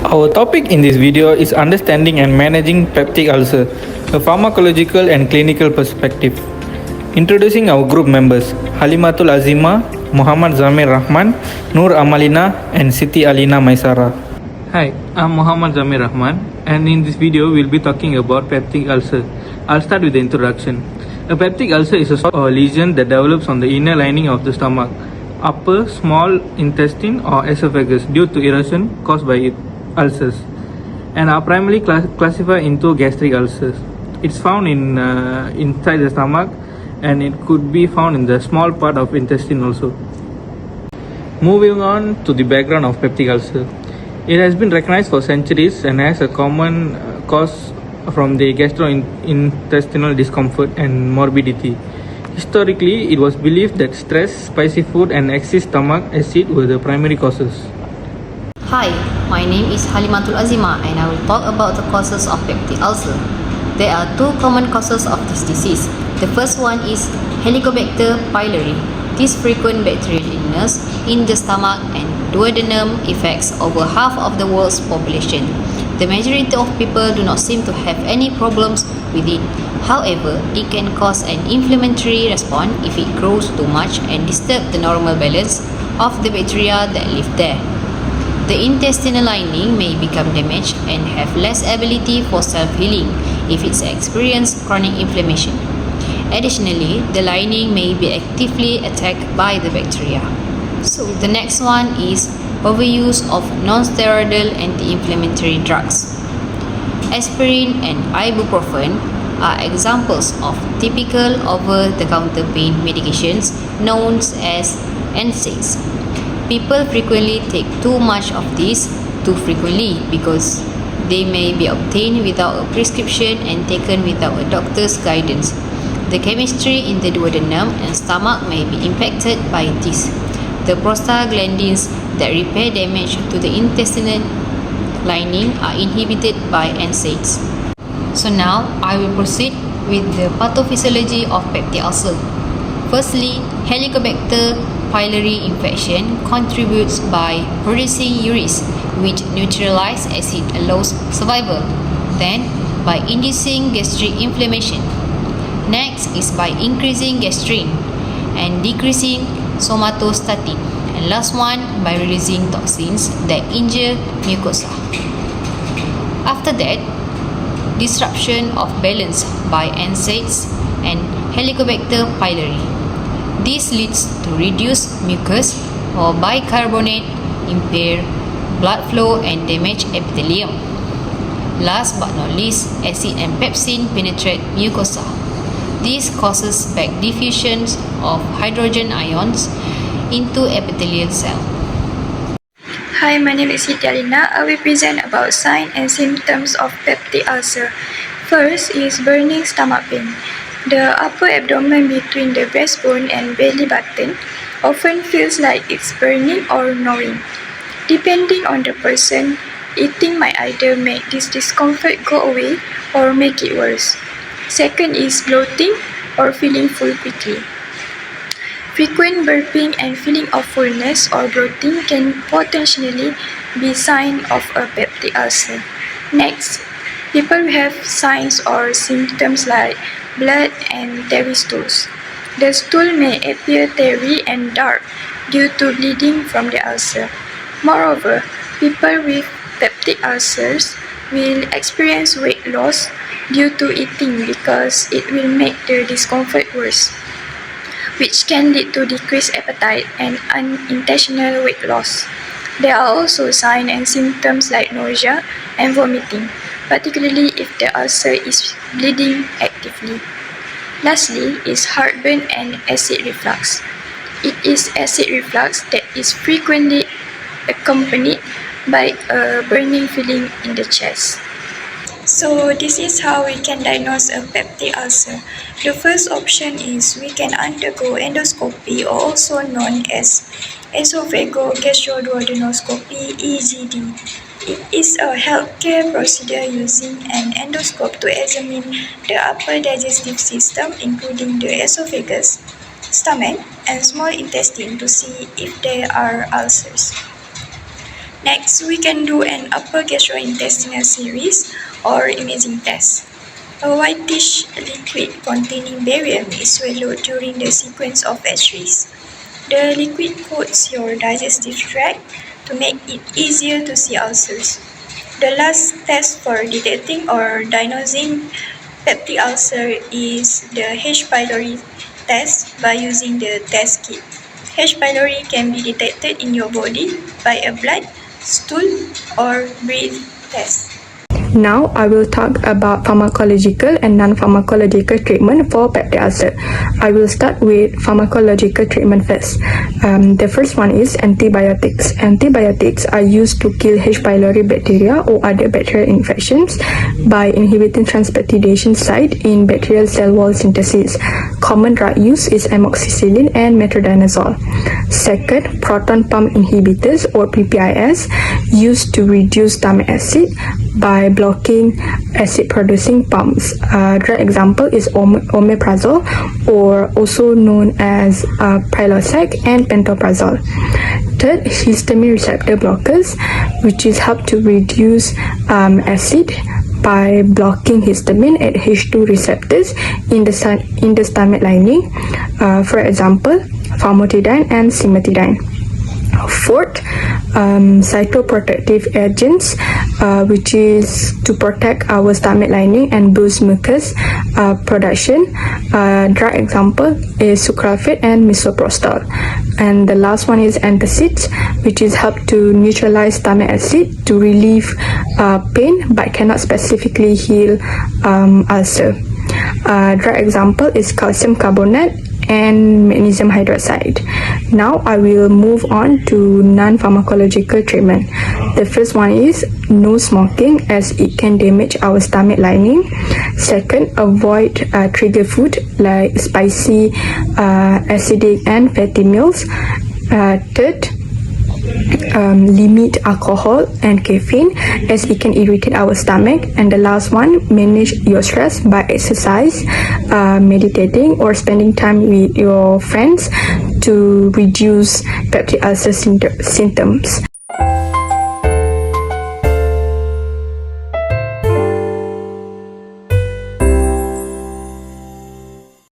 Our topic in this video is understanding and managing peptic ulcer, a pharmacological and clinical perspective. Introducing our group members, Halimatul Azima, Muhammad Zamir Rahman, Nur Amalina, and Siti Alina Maisara. Hi, I'm Muhammad Zamir Rahman, and in this video we'll be talking about peptic ulcer. I'll start with the introduction. A peptic ulcer is a sort of lesion that develops on the inner lining of the stomach, upper small intestine or esophagus due to erosion caused by ulcers, and are primarily classified into gastric ulcers. It's found inside the stomach, and it could be found in the small part of intestine also. Moving on to the background of peptic ulcer. It has been recognized for centuries and has a common cause from the gastrointestinal discomfort and morbidity. Historically, it was believed that stress, spicy food, and excess stomach acid were the primary causes. Hi, my name is Halimatul Azima and I will talk about the causes of peptic ulcer. There are two common causes of this disease. The first one is Helicobacter pylori. This frequent bacterial illness in the stomach and duodenum affects over half of the world's population. The majority of people do not seem to have any problems with it. However, it can cause an inflammatory response if it grows too much and disturb the normal balance of the bacteria that live there. The intestinal lining may become damaged and have less ability for self-healing if it's experienced chronic inflammation. Additionally, the lining may be actively attacked by the bacteria. So the next one is overuse of non-steroidal anti-inflammatory drugs. Aspirin and ibuprofen are examples of typical over-the-counter pain medications known as NSAIDs. People frequently take too much of these too frequently because they may be obtained without a prescription and taken without a doctor's guidance. The chemistry in the duodenum and stomach may be impacted by this. The prostaglandins that repair damage to the intestinal lining are inhibited by NSAIDs. So now I will proceed with the pathophysiology of peptic ulcer. Firstly, Helicobacter pylori infection contributes by producing urease, which neutralizes acid allows survival. Then, by inducing gastric inflammation. Next is by increasing gastrin and decreasing somatostatin. And last one, by releasing toxins that injure mucosa. After that, disruption of balance by NSAIDs and Helicobacter pylori. This leads to reduced mucus or bicarbonate, impaired blood flow and damaged epithelium. Last but not least, acid and pepsin penetrate mucosa. This causes back diffusion of hydrogen ions into epithelial cell. Hi, my name is Siti Alina. I will present about signs and symptoms of peptic ulcer. First is burning stomach pain. The upper abdomen between the breastbone and belly button often feels like it's burning or gnawing. Depending on the person, eating might either make this discomfort go away or make it worse. Second is bloating or feeling full quickly. Frequent burping and feeling of fullness or bloating can potentially be sign of a peptic ulcer. Next, people who have signs or symptoms like blood and tarry stools. The stool may appear tarry and dark due to bleeding from the ulcer. Moreover, people with peptic ulcers will experience weight loss due to eating because it will make the discomfort worse, which can lead to decreased appetite and unintentional weight loss. There are also signs and symptoms like nausea and vomiting, particularly if the ulcer is bleeding actively. Lastly is heartburn and acid reflux. It is acid reflux that is frequently accompanied by a burning feeling in the chest. So this is how we can diagnose a peptic ulcer. The first option is we can undergo endoscopy, or also known as esophagogastroduodenoscopy (EGD). It is a healthcare procedure using an endoscope to examine the upper digestive system, including the esophagus, stomach, and small intestine to see if there are ulcers. Next, we can do an upper gastrointestinal series or imaging test. A whitish liquid containing barium is swallowed during the sequence of X-rays. The liquid coats your digestive tract to make it easier to see ulcers. The last test for detecting or diagnosing peptic ulcer is the H. pylori test by using the test kit. H. pylori can be detected in your body by a blood, stool, or breath test. Now I will talk about pharmacological and non-pharmacological treatment for peptic ulcer. I will start with pharmacological treatment first. The first one is antibiotics. Antibiotics are used to kill H. pylori bacteria or other bacterial infections by inhibiting transpeptidation site in bacterial cell wall synthesis. Common drug use is amoxicillin and metronidazole. Second, proton pump inhibitors or PPIs used to reduce stomach acid by blocking acid-producing pumps. Drug example is omeprazole, or also known as Prilosec and pantoprazole. Third, histamine receptor blockers, which is help to reduce acid by blocking histamine at H2 receptors in the stomach lining. For example, famotidine and cimetidine. Fourth, cytoprotective agents, which is to protect our stomach lining and boost mucus production. Drug example is sucralfate and misoprostol. And the last one is antacids, which is help to neutralize stomach acid to relieve pain but cannot specifically heal ulcer. Drug example is calcium carbonate and magnesium hydroxide. Now I will move on to non-pharmacological treatment. The first one is no smoking, as it can damage our stomach lining. Second, avoid trigger food like spicy, acidic and fatty meals. Third, limit alcohol and caffeine, as it can irritate our stomach. And the last one, manage your stress by exercise, meditating, or spending time with your friends to reduce peptic ulcer symptoms.